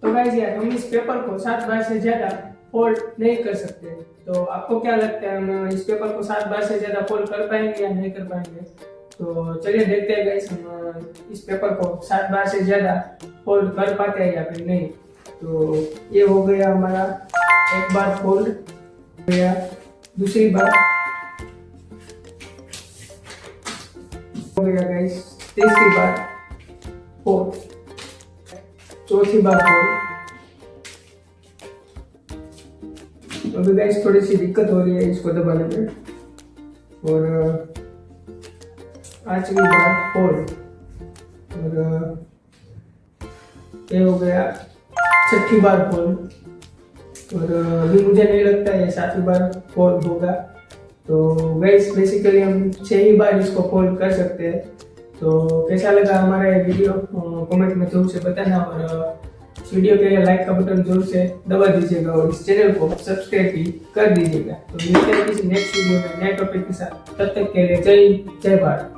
तो गाइस यार हम इस पेपर को 7 बार से ज्यादा फोल्ड नहीं कर सकते। तो आपको क्या लगता है हम इस पेपर को 7 बार से ज्यादा फोल्ड कर पाएंगे या नहीं कर पाएंगे? तो चलिए देखते हैं गाइस हम इस पेपर को 7 बार से ज्यादा फोल्ड कर पाते हैं या फिर नहीं। तो ये हो गया हमारा एक बार फोल्ड हो गया, दूसरी बार हो गया गाइस, तीसरी बार फोल्ड, चौथी बार फोल्ड। अभी गाइस थोड़ी सी दिक्कत हो रही है इसको दबाने में। और पांचवी बार फोल्ड, और ये हो गया छठी बार फोल्ड। और अभी मुझे नहीं लगता है 7वीं बार फोल्ड होगा। तो गाइस बेसिकली हम 6 ही बार इसको फोल्ड कर सकते हैं। तो कैसा लगा हमारा ये वीडियो कमेंट में जरूर से बताना, और इस वीडियो के लिए लाइक का बटन जरूर से दबा दीजिएगा और इस चैनल को सब्सक्राइब भी कर दीजिएगा। तो मिलते हैं किसी नेक्स्ट वीडियो में नए टॉपिक के साथ। तब तक के लिए जय हिंद, जय भारत।